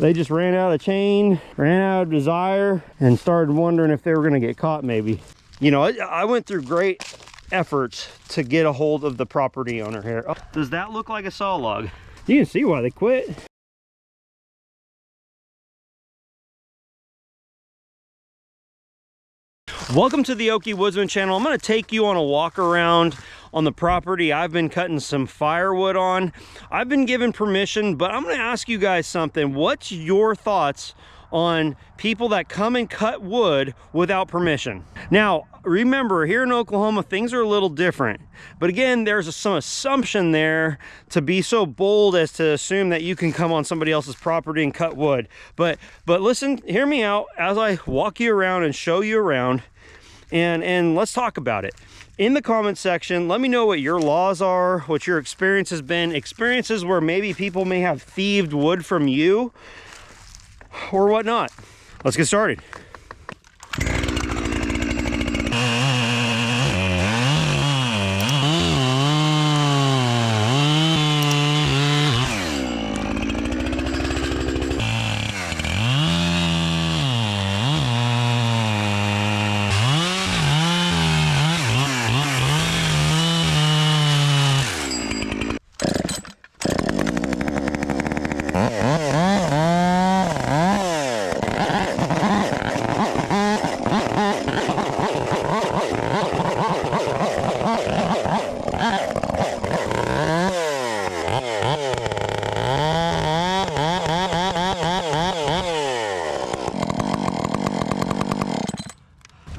They just ran out of chain, ran out of desire, and started wondering if they were gonna get caught maybe. You know, I went through great efforts to get a hold of the property owner here. Oh, does that look like a saw log? You can see why they quit. Welcome to the Okie Woodsman channel. I'm going to take you on a walk around on the property I've been cutting some firewood on. I've been given permission, but I'm going to ask you guys something. What's your thoughts on people that come and cut wood without permission? Now, remember, here in Oklahoma, things are a little different. But again, there's some assumption there to be so bold as to assume that you can come on somebody else's property and cut wood. But listen, hear me out as I walk you around and show you around, and let's talk about it. In the comment section, let me know what your laws are, what your experience has been, experiences where maybe people may have thieved wood from you or whatnot. Let's get started.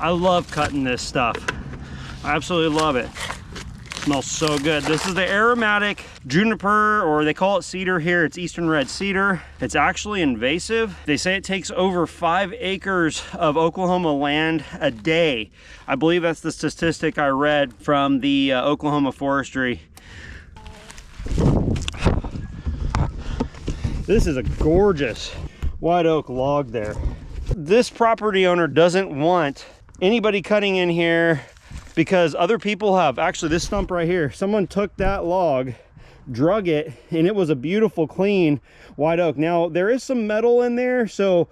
I love cutting this stuff. I absolutely love it. It smells so good. This is the aromatic juniper, or they call it cedar here. It's eastern red cedar. It's actually invasive. They say it takes over 5 acres of Oklahoma land a day. I believe that's the statistic I read from the Oklahoma Forestry. This is a gorgeous white oak log there. This property owner doesn't want anybody cutting in here because other people have. Actually, this stump right here, someone took that log, drug it, and it was a beautiful, clean white oak. Now, there is some metal in there, so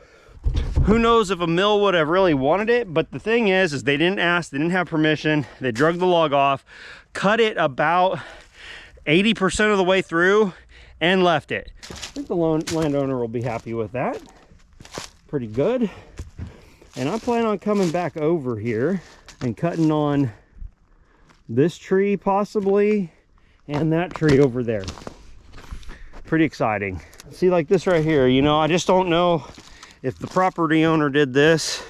who knows if a mill would have really wanted it. But the thing is they didn't ask, they didn't have permission. They drug the log off, cut it about 80% of the way through, and left it. I think the landowner will be happy with that. Pretty good. And I plan on coming back over here and cutting on this tree possibly, and that tree over there. Pretty exciting. See, like this right here, you know, I just don't know if the property owner did this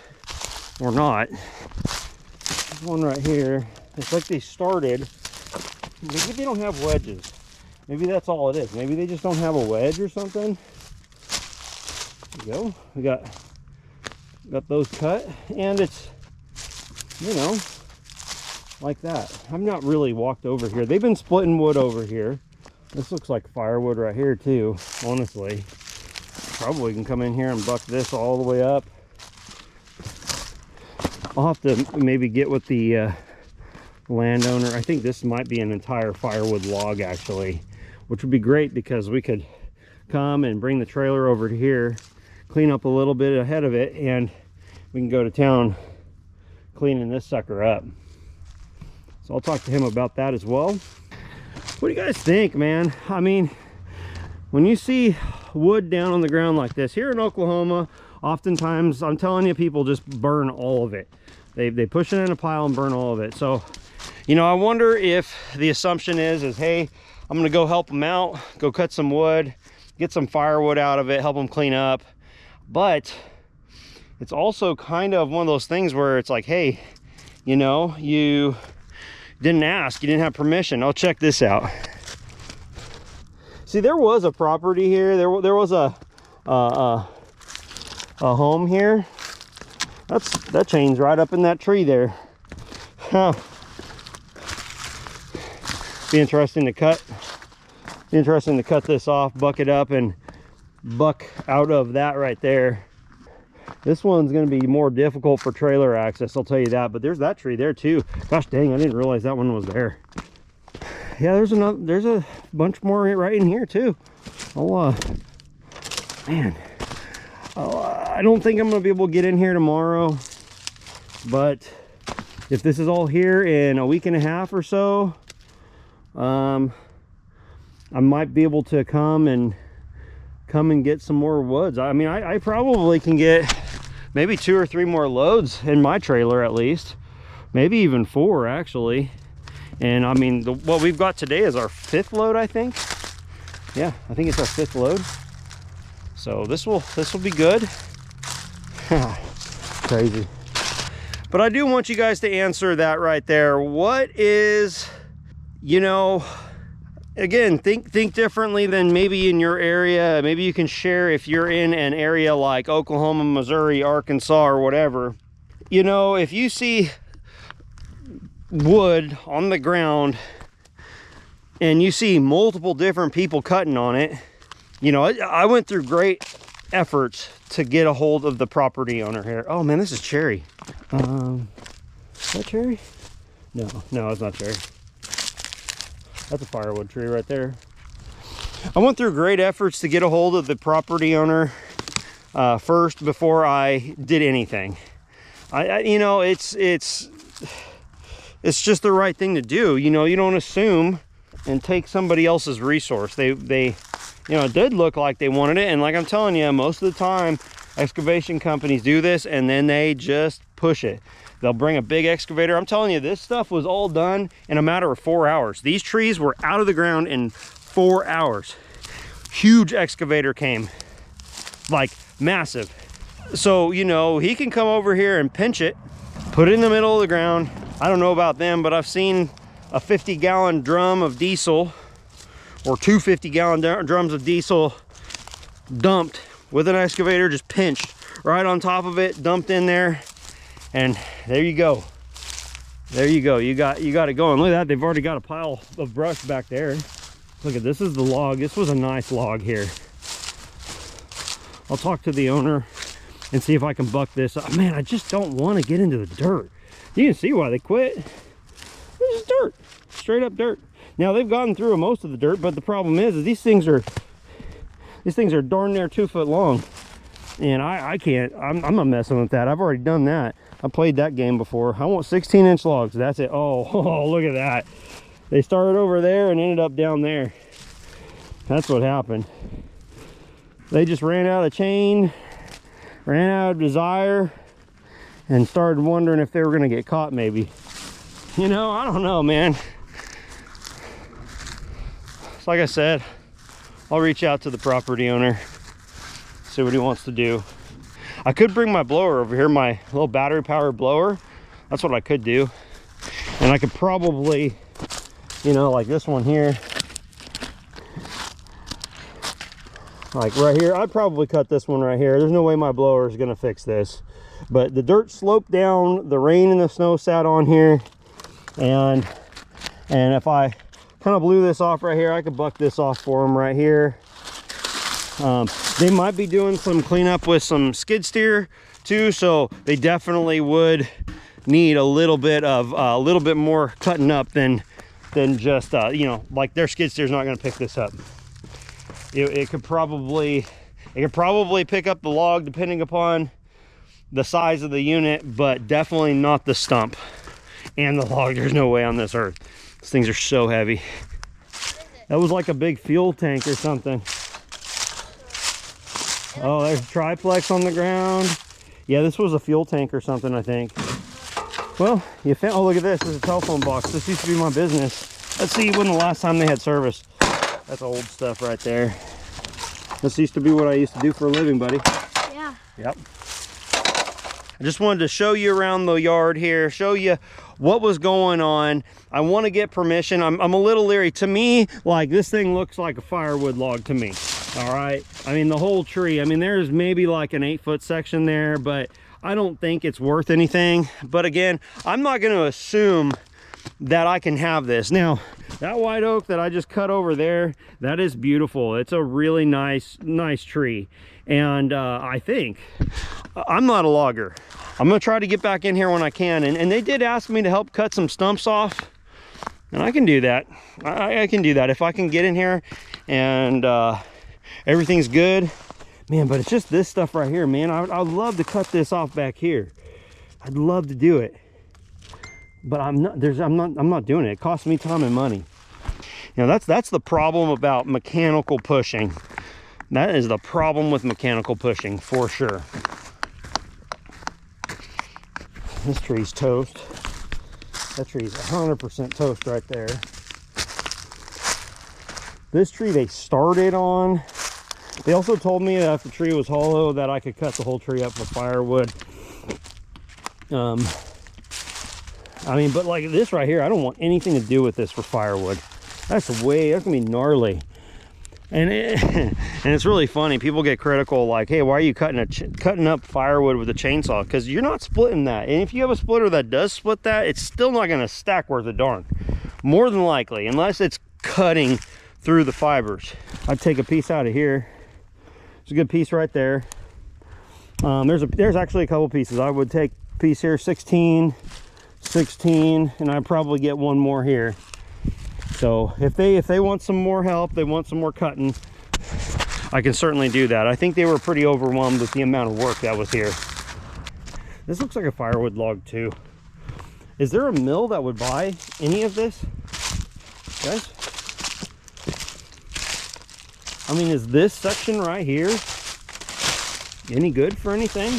or not. This one right here, it's like they started, maybe they don't have wedges. Maybe that's all it is. Maybe they just don't have a wedge or something. There you go. We got those cut, and it's, you know, like that. I've not really walked over here. They've been splitting wood over here. This looks like firewood right here too, honestly. Probably can come in here and buck this all the way up. I'll have to maybe get with the landowner. I think this might be an entire firewood log actually, which would be great because we could come and bring the trailer over to here, clean up a little bit ahead of it, and we can go to town cleaning this sucker up. So I'll talk to him about that as well. What do you guys think, man? I mean, when you see wood down on the ground like this here in Oklahoma, oftentimes, I'm telling you, people just burn all of it. They push it in a pile and burn all of it. So, you know, I wonder if the assumption is hey, I'm gonna go help them out, go cut some wood, get some firewood out of it, help them clean up. But it's also kind of one of those things where it's like, hey, you know, you didn't ask, you didn't have permission. Oh, check this out. See, there was a property here. There was a home here. That chain's right up in that tree there. Huh. Be interesting to cut. Be interesting to cut this off, buck it up, and buck out of that right there. This one's going to be more difficult for trailer access, I'll tell you that. But there's that tree there too. Gosh dang, I didn't realize that one was there. Yeah, there's a bunch more right in here too. Oh, man, I don't think I'm gonna be able to get in here tomorrow, but if this is all here in a week and a half or so, I might be able to come and get some more woods. I mean, I probably can get maybe 2 or 3 more loads in my trailer at least, maybe even 4 actually. And I mean, what we've got today is our 5th load, I think. Yeah, I think it's our 5th load. So this will be good. Crazy. But I do want you guys to answer that right there. What is, you know, again, think differently than maybe in your area. Maybe you can share if you're in an area like Oklahoma, Missouri, Arkansas, or whatever. You know, if you see wood on the ground and you see multiple different people cutting on it, you know, I went through great efforts to get a hold of the property owner here. Oh man, this is cherry. Is that cherry? No, it's not cherry. That's a firewood tree right there. I went through great efforts to get a hold of the property owner first before I did anything. You know, it's just the right thing to do. You know, you don't assume and take somebody else's resource. They you know, it did look like they wanted it, and like I'm telling you, most of the time excavation companies do this and then they just push it. They'll bring a big excavator. I'm telling you, this stuff was all done in a matter of 4 hours. These trees were out of the ground in 4 hours. Huge excavator came, like massive. So, you know, he can come over here and pinch it, put it in the middle of the ground. I don't know about them, but I've seen a 50-gallon drum of diesel or 2 50-gallon drums of diesel dumped with an excavator, just pinched right on top of it, dumped in there, and there you go. There you go. You got it going. Look at that. They've already got a pile of brush back there. Look at this. Is the log. This was a nice log here. I'll talk to the owner and see if I can buck this up. Man, I just don't want to get into the dirt. You can see why they quit. This is dirt. Straight up dirt. Now they've gotten through most of the dirt, but the problem is these things are darn near 2 foot long. And I can't, I'm not messing with that. I've already done that. I played that game before. I want 16-inch logs. That's it. Oh, look at that. They started over there and ended up down there. That's what happened. They just ran out of chain, ran out of desire, and started wondering if they were going to get caught maybe. You know, I don't know, man. So like I said, I'll reach out to the property owner, see what he wants to do. I could bring my blower over here, my little battery powered blower. That's what I could do. And I could probably, you know, like this one here, like right here, I'd probably cut this one right here. There's no way my blower is gonna fix this. But the dirt sloped down, the rain and the snow sat on here, and if I kind of blew this off right here, I could buck this off for them right here. They might be doing some cleanup with some skid steer too, so they definitely would need a little bit more cutting up than just you know, like their skid steer is not going to pick this up. It could probably pick up the log depending upon the size of the unit, but definitely not the stump and the log. There's no way on this earth. These things are so heavy. That was like a big fuel tank or something. Oh, there's triplex on the ground. Yeah, this was a fuel tank or something, I think. Well, you found, oh, look at this. This is a telephone box. This used to be my business. Let's see when the last time they had service. That's old stuff right there. This used to be what I used to do for a living, buddy. Yeah. Yep. I just wanted to show you around the yard here, show you what was going on. I want to get permission. I'm a little leery. To me, like, this thing looks like a firewood log to me. All right. I mean, the whole tree. I mean, there's maybe like an 8-foot section there, but I don't think it's worth anything. But again, I'm not going to assume that I can have this. Now, that white oak that I just cut over there, that is beautiful. It's a really nice tree. And I think, I'm not a logger. I'm going to try to get back in here when I can. And they did ask me to help cut some stumps off. And I can do that. I can do that. If I can get in here and everything's good, Man, but it's just this stuff right here, man. I'd love to cut this off back here. I'd love to do it, but I'm not doing it. It costs me time and money. You know, that's the problem about mechanical pushing. That is the problem with mechanical pushing for sure. This tree's toast. That tree's 100% toast right there. This tree they started on. They also told me that if the tree was hollow that I could cut the whole tree up with firewood. I mean, but like this right here, I don't want anything to do with this for firewood. That's gonna be gnarly. And it's really funny. People get critical, like, hey, why are you cutting up firewood with a chainsaw? Because you're not splitting that. And if you have a splitter that does split that, it's still not gonna stack worth a darn. More than likely, unless it's cutting through the fibers. I'd take a piece out of here. It's a good piece right there. There's actually a couple pieces. I would take a piece here, 16, and I'd probably get one more here. So if they want some more help, they want some more cutting, I can certainly do that. I think they were pretty overwhelmed with the amount of work that was here. This looks like a firewood log too. Is there a mill that would buy any of this, guys? I mean, is this section right here any good for anything?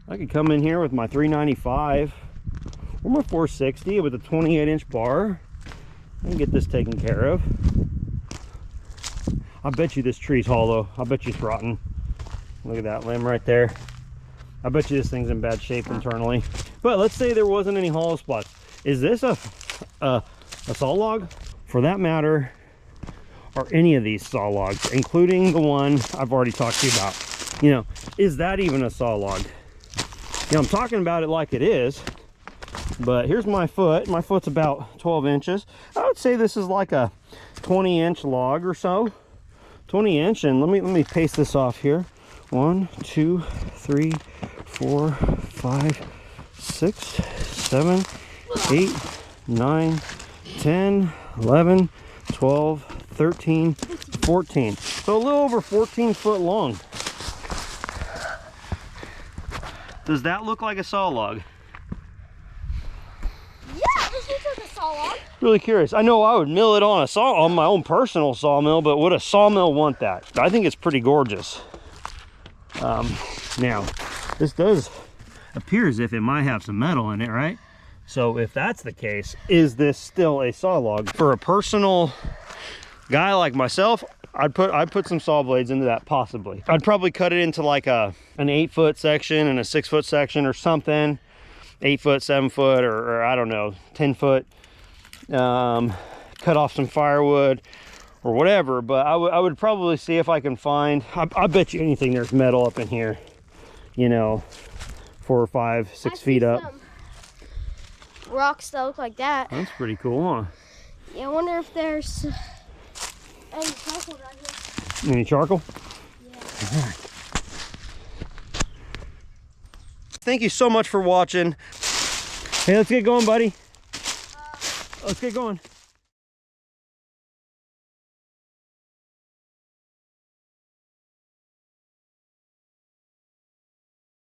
I could come in here with my 395 or my 460 with a 28-inch bar and get this taken care of. I bet you this tree's hollow. I bet you it's rotten. Look at that limb right there. I bet you this thing's in bad shape internally. But let's say there wasn't any hollow spots. Is this a saw log? For that matter, are any of these saw logs, including the one I've already talked to you about, you know, is that even a saw log? You know, I'm talking about it like it is, but here's my foot. My foot's about 12 inches. I would say this is like a 20-inch log or so. 20-inch, and let me paste this off here. 1, 2, 3, 4, 5, 6, 7, 8, 9, 10, 11, 12, 13, 14. So a little over 14 foot long. Does that look like a saw log? Yeah, this looks like a saw log. Really curious. I know I would mill it on my own personal sawmill, but would a sawmill want that? I think it's pretty gorgeous. Now, this does appear as if it might have some metal in it, right? So if that's the case, is this still a saw log? For a personal guy like myself, I'd put some saw blades into that, possibly. I'd probably cut it into like an 8-foot section and a 6-foot section or something. 8 foot, 7 foot, or I don't know, 10 foot. Cut off some firewood or whatever, but I would probably see if I can find, I bet you anything there's metal up in here, you know, 4 or 5, 6 feet up. Rocks that look like that. That's pretty cool, huh? Yeah, I wonder if there's any charcoal down here. Any charcoal? Yeah. All right. Thank you so much for watching. Hey, let's get going, buddy. Let's get going.